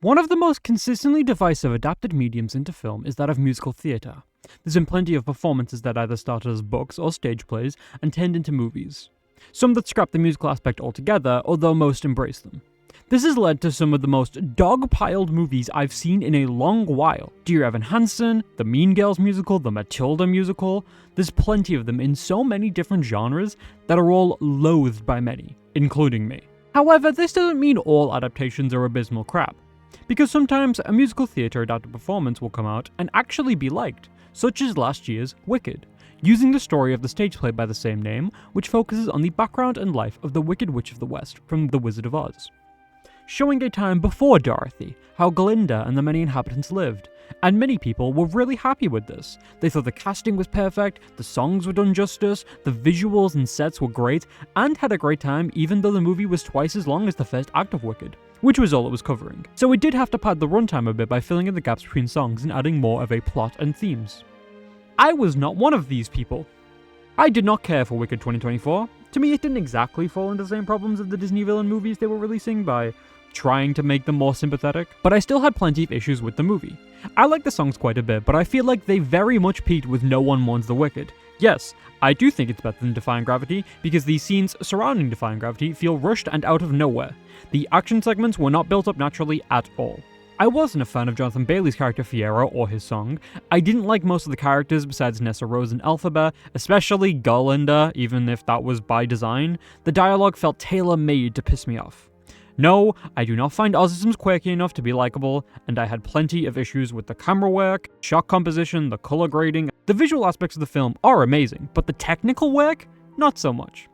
One of the most consistently divisive adapted mediums into film is that of musical theatre. There's been plenty of performances that either started as books or stage plays and turned into movies. Some that scrap the musical aspect altogether, although most embrace them. This has led to some of the most dog-piled movies I've seen in a long while. Dear Evan Hansen, the Mean Girls musical, the Matilda musical. There's plenty of them in so many different genres that are all loathed by many, including me. However, this doesn't mean all adaptations are abysmal crap. Because sometimes a musical theatre adapted performance will come out and actually be liked, such as last year's Wicked, using the story of the stage play by the same name, which focuses on the background and life of the Wicked Witch of the West from The Wizard of Oz. Showing a time before Dorothy, how Glinda and the many inhabitants lived, and many people were really happy with this. They thought the casting was perfect, the songs were done justice, the visuals and sets were great, and had a great time even though the movie was twice as long as the first act of Wicked, which was all it was covering. So it did have to pad the runtime a bit by filling in the gaps between songs and adding more of a plot and themes. I was not one of these people. I did not care for Wicked 2024. To me, it didn't exactly fall into the same problems of the Disney villain movies they were releasing by trying to make them more sympathetic, but I still had plenty of issues with the movie. I like the songs quite a bit, but I feel like they very much peaked with No One Mourns the Wicked. Yes, I do think it's better than Defying Gravity, because the scenes surrounding Defying Gravity feel rushed and out of nowhere. The action segments were not built up naturally at all. I wasn't a fan of Jonathan Bailey's character Fiyero or his song. I didn't like most of the characters besides Nessa Rose and Elphaba, especially Glinda, even if that was by design. The dialogue felt tailor-made to piss me off. No, I do not find Ozisms quirky enough to be likable, and I had plenty of issues with the camera work, shot composition, the color grading. The visual aspects of the film are amazing, but the technical work, not so much.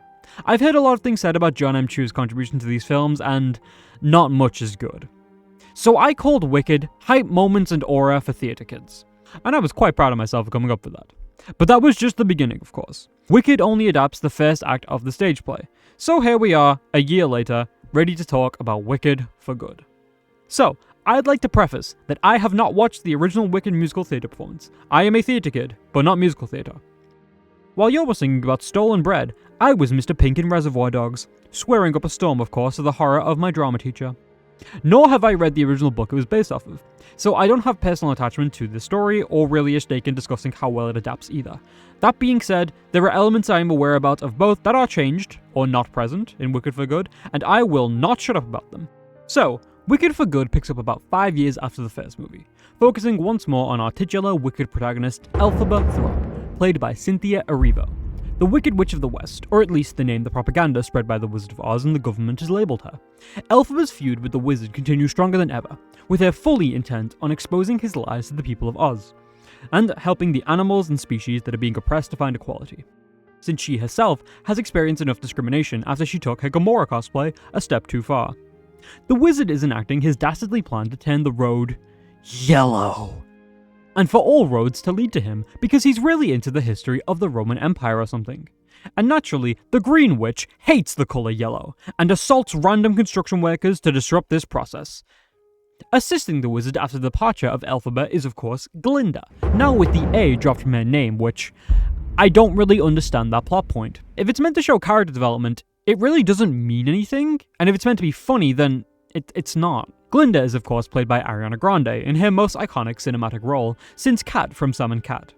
I've heard a lot of things said about John M. Chu's contribution to these films, and not much is good. So I called Wicked hype moments and aura for theatre kids, and I was quite proud of myself for coming up with that. But that was just the beginning, of course. Wicked only adapts the first act of the stage play, so here we are, a year later, ready to talk about Wicked for good. So, I'd like to preface that I have not watched the original Wicked musical theatre performance. I am a theatre kid, but not musical theatre. While you were singing about stolen bread, I was Mr. Pink in Reservoir Dogs, swearing up a storm, of course, to the horror of my drama teacher. Nor have I read the original book it was based off of, so I don't have personal attachment to the story or really a stake in discussing how well it adapts either. That being said, there are elements I am aware about of both that are changed, or not present, in Wicked for Good, and I will not shut up about them. So, Wicked for Good picks up about 5 years after the first movie, focusing once more on our titular Wicked protagonist, Elphaba Thropp, played by Cynthia Erivo, the Wicked Witch of the West, or at least the name the propaganda spread by the Wizard of Oz and the government has labelled her. Elphaba's feud with the Wizard continues stronger than ever, with her fully intent on exposing his lies to the people of Oz, and helping the animals and species that are being oppressed to find equality, since she herself has experienced enough discrimination after she took her Gamora cosplay a step too far. The Wizard is enacting his dastardly plan to turn the road yellow, and for all roads to lead to him, because he's really into the history of the Roman Empire or something. And naturally, the Green Witch hates the colour yellow, and assaults random construction workers to disrupt this process. Assisting the Wizard after the departure of Elphaba is of course Glinda, now with the A dropped from her name, which I don't really understand that plot point. If it's meant to show character development, it really doesn't mean anything, and if it's meant to be funny, then it's not. Glinda is of course played by Ariana Grande in her most iconic cinematic role since Cat from Sam and Cat.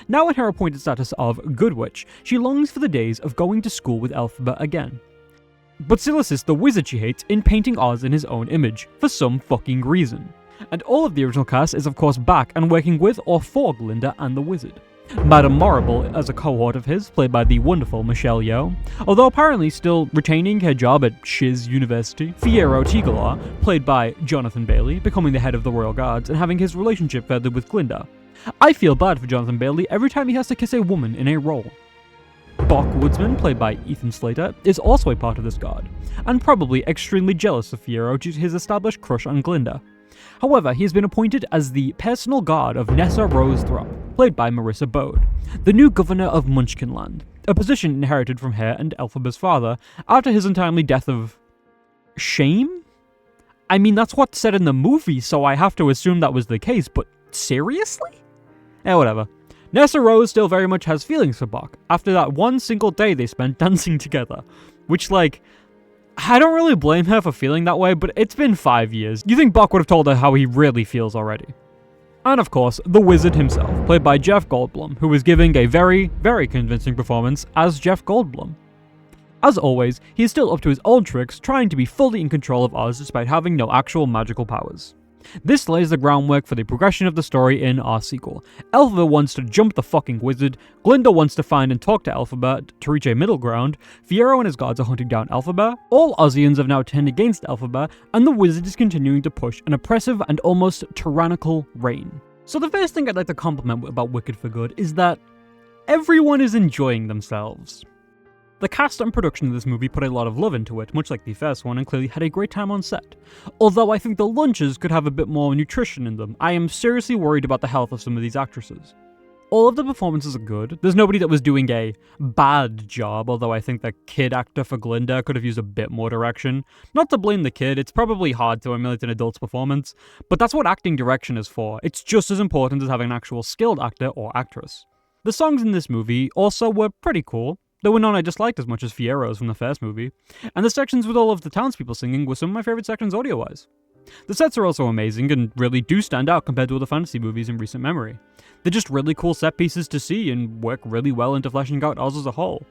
Now in her appointed status of Good Witch, she longs for the days of going to school with Elphaba again, but still assists the wizard she hates in painting Oz in his own image, for some fucking reason. And all of the original cast is of course back and working with or for Glinda and the wizard. Madame Morrible as a cohort of his, played by the wonderful Michelle Yeoh, although apparently still retaining her job at Shiz University. Fiyero Tigelaar, played by Jonathan Bailey, becoming the head of the Royal Guards and having his relationship furthered with Glinda. I feel bad for Jonathan Bailey every time he has to kiss a woman in a role. Bok Woodsman, played by Ethan Slater, is also a part of this guard, and probably extremely jealous of Fiyero due to his established crush on Glinda. However, he has been appointed as the personal guard of Nessa Rose Thropp, played by Marissa Bode, the new governor of Munchkinland, a position inherited from her and Elphaba's father after his untimely death of shame? I mean, that's what's said in the movie, so I have to assume that was the case, but seriously? Whatever. Nessa Rose still very much has feelings for Bok, after that one single day they spent dancing together, which, like, I don't really blame her for feeling that way, but it's been 5 years. You think Bach would have told her how he really feels already. And of course, the Wizard himself, played by Jeff Goldblum, who was giving a very, very convincing performance as Jeff Goldblum. As always, he is still up to his old tricks, trying to be fully in control of Oz despite having no actual magical powers. This lays the groundwork for the progression of the story in our sequel. Elphaba wants to jump the fucking wizard, Glinda wants to find and talk to Elphaba to reach a middle ground, Fiyero and his guards are hunting down Elphaba, all Ozians have now turned against Elphaba, and the wizard is continuing to push an oppressive and almost tyrannical reign. So the first thing I'd like to compliment about Wicked for Good is that everyone is enjoying themselves. The cast and production of this movie put a lot of love into it, much like the first one, and clearly had a great time on set. Although I think the lunches could have a bit more nutrition in them, I am seriously worried about the health of some of these actresses. All of the performances are good. There's nobody that was doing a bad job, although I think the kid actor for Glinda could have used a bit more direction. Not to blame the kid, it's probably hard to emulate an adult's performance, but that's what acting direction is for. It's just as important as having an actual skilled actor or actress. The songs in this movie also were pretty cool. There were none I disliked as much as Fiyero's from the first movie, and the sections with all of the townspeople singing were some of my favourite sections audio-wise. The sets are also amazing and really do stand out compared to other fantasy movies in recent memory. They're just really cool set pieces to see and work really well into fleshing out Oz as a whole.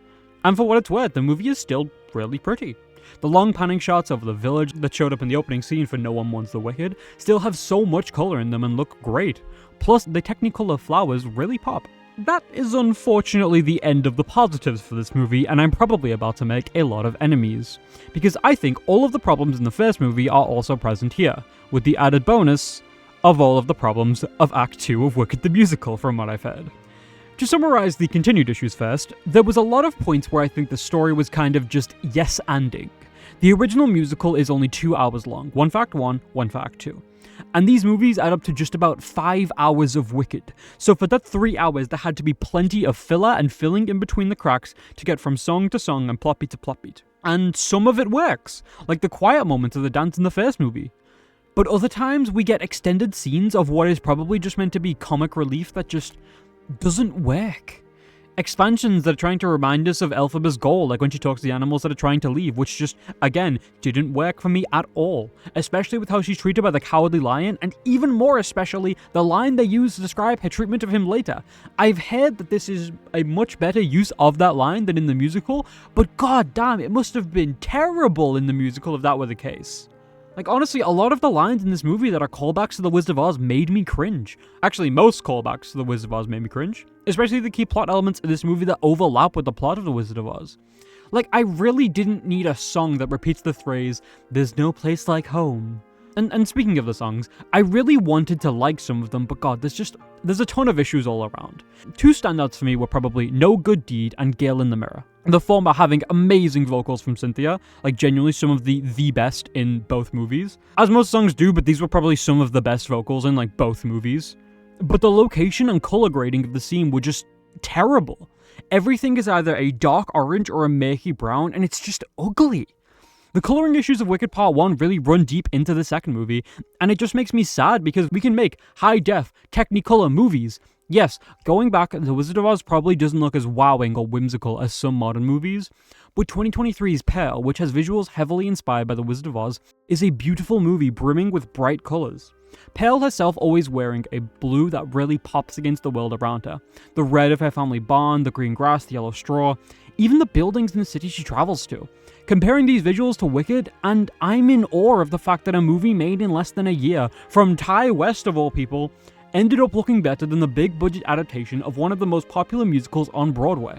And for what it's worth, the movie is still really pretty. The long panning shots of the village that showed up in the opening scene for No One Wants the Wicked still have so much colour in them and look great. Plus, the Technicolor flowers really pop. That is unfortunately the end of the positives for this movie, and I'm probably about to make a lot of enemies. Because I think all of the problems in the first movie are also present here, with the added bonus of all of the problems of Act 2 of Wicked the Musical, from what I've heard. To summarise the continued issues first, there was a lot of points where I think the story was kind of just yes-anding. The original musical is only 2 hours long, one for Act 1, one for Act 2. And these movies add up to just about 5 hours of Wicked. So for that 3 hours, there had to be plenty of filler and filling in between the cracks to get from song to song and plot beat to plot beat. And some of it works, like the quiet moments of the dance in the first movie. But other times, we get extended scenes of what is probably just meant to be comic relief that just doesn't work. Expansions that are trying to remind us of Elphaba's goal, like when she talks to the animals that are trying to leave, which just, again, didn't work for me at all. Especially with how she's treated by the Cowardly Lion, and even more especially, the line they use to describe her treatment of him later. I've heard that this is a much better use of that line than in the musical, but god damn, it must have been terrible in the musical if that were the case. Like, honestly, a lot of the lines in this movie that are callbacks to The Wizard of Oz made me cringe. Actually, most callbacks to The Wizard of Oz made me cringe. Especially the key plot elements in this movie that overlap with the plot of The Wizard of Oz. Like, I really didn't need a song that repeats the phrase, "There's no place like home." And speaking of the songs, I really wanted to like some of them, but god, there's a ton of issues all around. 2 standouts for me were probably No Good Deed and Gale in the Mirror. The former having amazing vocals from Cynthia, like genuinely some of the best in both movies. As most songs do, but these were probably some of the best vocals in like both movies. But the location and color grading of the scene were just terrible. Everything is either a dark orange or a murky brown, and it's just ugly. The coloring issues of Wicked Part 1 really run deep into the second movie, and it just makes me sad because we can make high-def, Technicolor movies. Yes, going back, The Wizard of Oz probably doesn't look as wowing or whimsical as some modern movies, but 2023's Pearl, which has visuals heavily inspired by The Wizard of Oz, is a beautiful movie brimming with bright colors. Pearl herself always wearing a blue that really pops against the world around her. The red of her family barn, the green grass, the yellow straw, even the buildings in the city she travels to. Comparing these visuals to Wicked, and I'm in awe of the fact that a movie made in less than a year, from Ty West of all people, ended up looking better than the big budget adaptation of one of the most popular musicals on Broadway.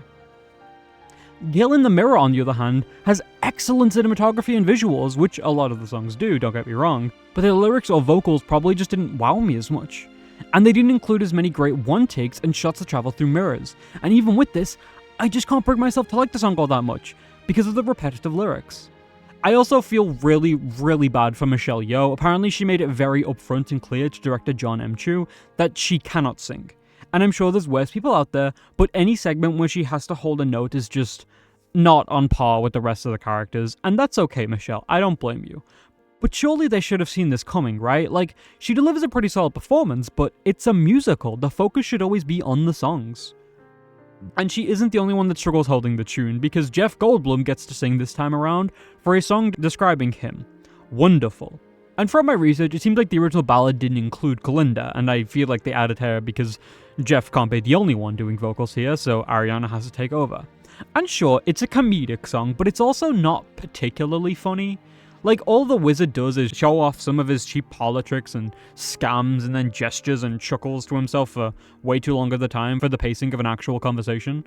Gale in the Mirror, on the other hand, has excellent cinematography and visuals, which a lot of the songs do, don't get me wrong, but their lyrics or vocals probably just didn't wow me as much. And they didn't include as many great one-takes and shots that travel through mirrors, and even with this, I just can't bring myself to like the song all that much, because of the repetitive lyrics. I also feel really, really bad for Michelle Yeoh. Apparently she made it very upfront and clear to director John M. Chu that she cannot sing. And I'm sure there's worse people out there, but any segment where she has to hold a note is just not on par with the rest of the characters, and that's okay, Michelle, I don't blame you. But surely they should have seen this coming, right? Like, she delivers a pretty solid performance, but it's a musical. The focus should always be on the songs. And she isn't the only one that struggles holding the tune, because Jeff Goldblum gets to sing this time around for a song describing him. Wonderful. And from my research, it seems like the original ballad didn't include Glinda, and I feel like they added her because Jeff can't be the only one doing vocals here, so Ariana has to take over. And sure, it's a comedic song, but it's also not particularly funny. Like, all the wizard does is show off some of his cheap parlor tricks and scams, and then gestures and chuckles to himself for way too long at the time for the pacing of an actual conversation.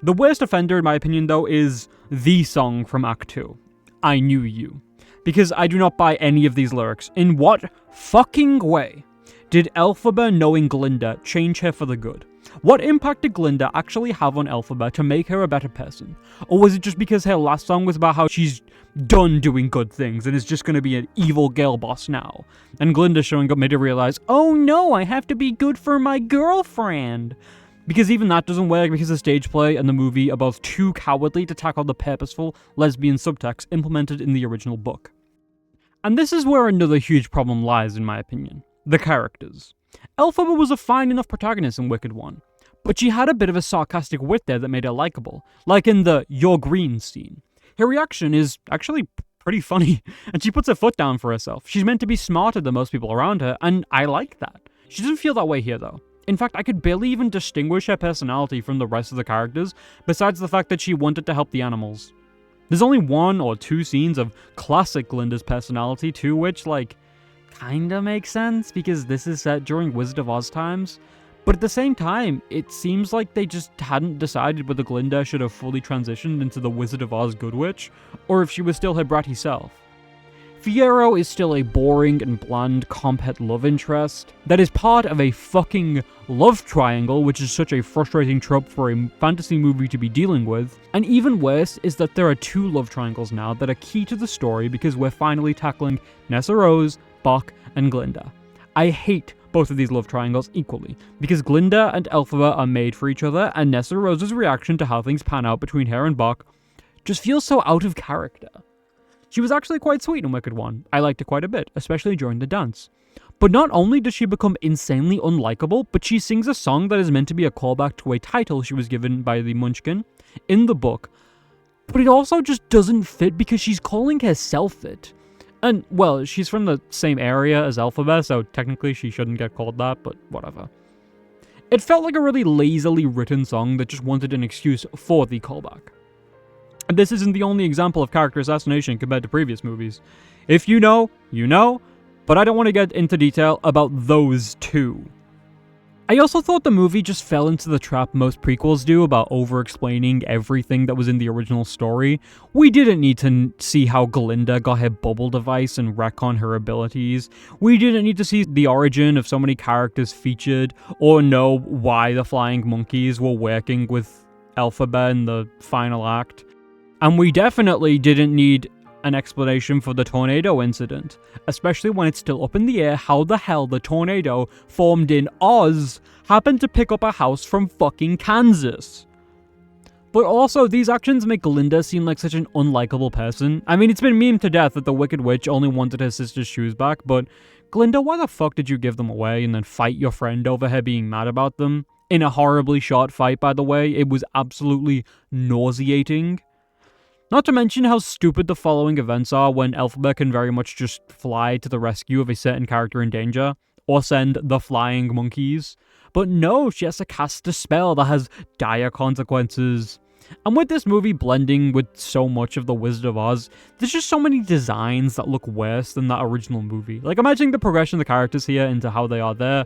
The worst offender, in my opinion, though, is the song from Act 2, I Knew You. Because I do not buy any of these lyrics. In what fucking way did Elphaba knowing Glinda change her for the good? What impact did Glinda actually have on Elphaba to make her a better person? Or was it just because her last song was about how she's done doing good things and is just going to be an evil girl boss now? And Glinda showing up made her realize, oh no, I have to be good for my girlfriend. Because even that doesn't work, because the stage play and the movie are both too cowardly to tackle the purposeful lesbian subtext implemented in the original book. And this is where another huge problem lies, in my opinion. The characters. Elphaba was a fine enough protagonist in Wicked 1, but she had a bit of a sarcastic wit there that made her likable, like in the "You're green" scene. Her reaction is actually pretty funny, and she puts her foot down for herself. She's meant to be smarter than most people around her, and I like that. She doesn't feel that way here, though. In fact, I could barely even distinguish her personality from the rest of the characters, besides the fact that she wanted to help the animals. There's only 1 or 2 scenes of classic Glinda's personality, too, which, kinda makes sense, because this is set during Wizard of Oz times. But at the same time, it seems like they just hadn't decided whether Glinda should have fully transitioned into the Wizard of Oz Good Witch, or if she was still her bratty self. Fiyero is still a boring and bland compet love interest that is part of a fucking love triangle, which is such a frustrating trope for a fantasy movie to be dealing with. And even worse is that there are 2 love triangles now that are key to the story, because we're finally tackling Nessa Rose, Bok, and Glinda. I hate both of these love triangles equally, because Glinda and Elphaba are made for each other, and Nessa Rose's reaction to how things pan out between her and Bok just feels so out of character. She was actually quite sweet in Wicked 1. I liked her quite a bit, especially during the dance. But not only does she become insanely unlikable, but she sings a song that is meant to be a callback to a title she was given by the Munchkin in the book. But it also just doesn't fit because she's calling herself it. And, well, she's from the same area as Elphaba, so technically she shouldn't get called that, but whatever. It felt like a really lazily written song that just wanted an excuse for the callback. And this isn't the only example of character assassination compared to previous movies. If you know, you know, but I don't want to get into detail about those 2. I also thought the movie just fell into the trap most prequels do about over-explaining everything that was in the original story. We didn't need to see how Glinda got her bubble device and retcon her abilities. We didn't need to see the origin of so many characters featured, or know why the flying monkeys were working with Elphaba in the final act. And we definitely didn't need an explanation for the tornado incident, especially when it's still up in the air how the hell the tornado formed in Oz happened to pick up a house from fucking Kansas. But also, these actions make Glinda seem like such an unlikable person. I mean, it's been memed to death that the Wicked Witch only wanted her sister's shoes back, but Glinda, why the fuck did you give them away and then fight your friend over her being mad about them? In a horribly short fight, by the way. It was absolutely nauseating. Not to mention how stupid the following events are when Elphaba can very much just fly to the rescue of a certain character in danger, or send the flying monkeys. But no, she has to cast a spell that has dire consequences. And with this movie blending with so much of the Wizard of Oz, there's just so many designs that look worse than that original movie. Like, imagining the progression of the characters here into how they are there,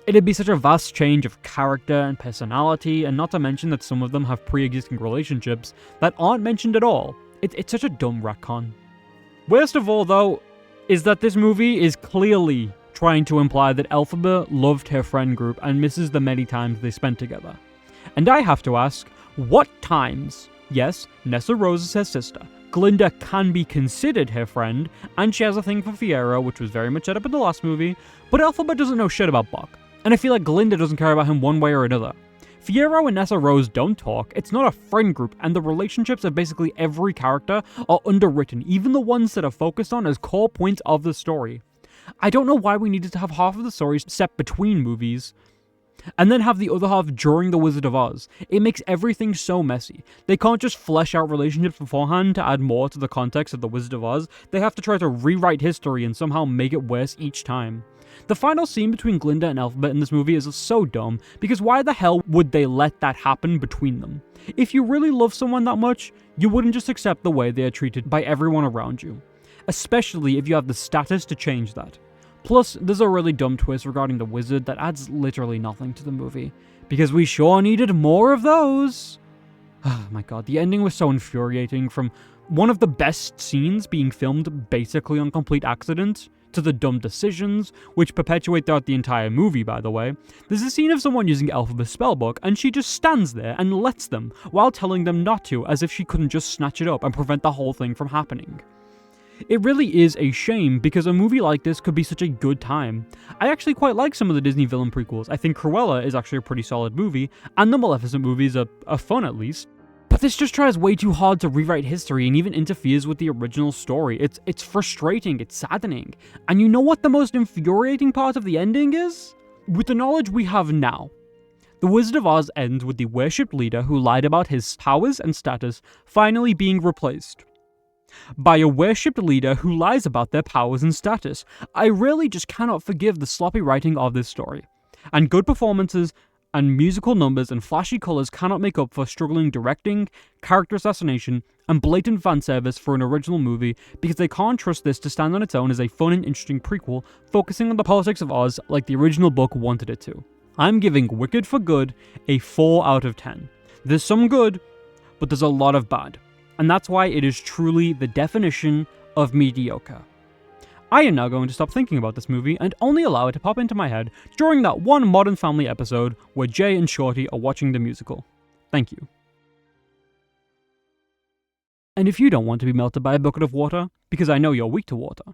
it'd be such a vast change of character and personality, and not to mention that some of them have pre-existing relationships that aren't mentioned at all. It's such a dumb retcon. Worst of all, though, is that this movie is clearly trying to imply that Elphaba loved her friend group and misses the many times they spent together. And I have to ask, what times? Yes, Nessa Rose is her sister. Glinda can be considered her friend, and she has a thing for Fiyero, which was very much set up in the last movie, but Elphaba doesn't know shit about Bok. And I feel like Glinda doesn't care about him one way or another. Fiyero and Nessa Rose don't talk, it's not a friend group, and the relationships of basically every character are underwritten, even the ones that are focused on as core points of the story. I don't know why we needed to have half of the stories set between movies. and then have the other half during The Wizard of Oz. It makes everything so messy. They can't just flesh out relationships beforehand to add more to the context of The Wizard of Oz. They have to try to rewrite history and somehow make it worse each time. The final scene between Glinda and Elphaba in this movie is so dumb, because why the hell would they let that happen between them? If you really love someone that much, you wouldn't just accept the way they are treated by everyone around you. Especially if you have the status to change that. Plus, there's a really dumb twist regarding the wizard that adds literally nothing to the movie, because we sure needed more of those. Oh my god, the ending was so infuriating, from one of the best scenes being filmed basically on complete accident, to the dumb decisions, which perpetuate throughout the entire movie, by the way. There's a scene of someone using Elphaba's spellbook, and she just stands there and lets them, while telling them not to, as if she couldn't just snatch it up and prevent the whole thing from happening. It really is a shame, because a movie like this could be such a good time. I actually quite like some of the Disney villain prequels. I think Cruella is actually a pretty solid movie, and the Maleficent movies are fun at least. But this just tries way too hard to rewrite history and even interferes with the original story. It's frustrating, it's saddening. And you know what the most infuriating part of the ending is? With the knowledge we have now, The Wizard of Oz ends with the worshipped leader who lied about his powers and status finally being replaced by a worshipped leader who lies about their powers and status. I really just cannot forgive the sloppy writing of this story. And good performances and musical numbers and flashy colours cannot make up for struggling directing, character assassination, and blatant fan service for an original movie, because they can't trust this to stand on its own as a fun and interesting prequel focusing on the politics of Oz like the original book wanted it to. I'm giving Wicked for Good a 4 out of 10. There's some good, but there's a lot of bad. And that's why it is truly the definition of mediocre. I am now going to stop thinking about this movie and only allow it to pop into my head during that one Modern Family episode where Jay and Shorty are watching the musical. Thank you. And if you don't want to be melted by a bucket of water, because I know you're weak to water,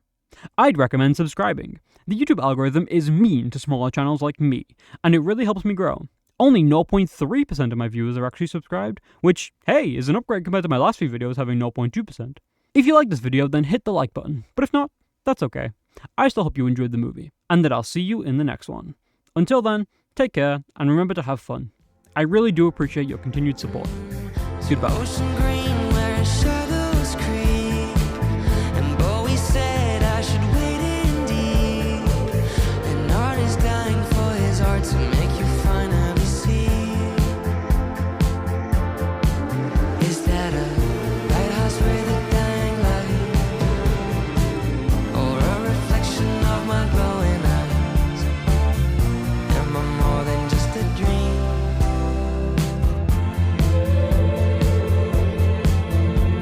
I'd recommend subscribing. The YouTube algorithm is mean to smaller channels like me, and it really helps me grow. Only 0.3% of my viewers are actually subscribed, which, hey, is an upgrade compared to my last few videos having 0.2%. If you like this video, then hit the like button, but if not, that's okay. I still hope you enjoyed the movie, and that I'll see you in the next one. Until then, take care, and remember to have fun. I really do appreciate your continued support. Goodbye.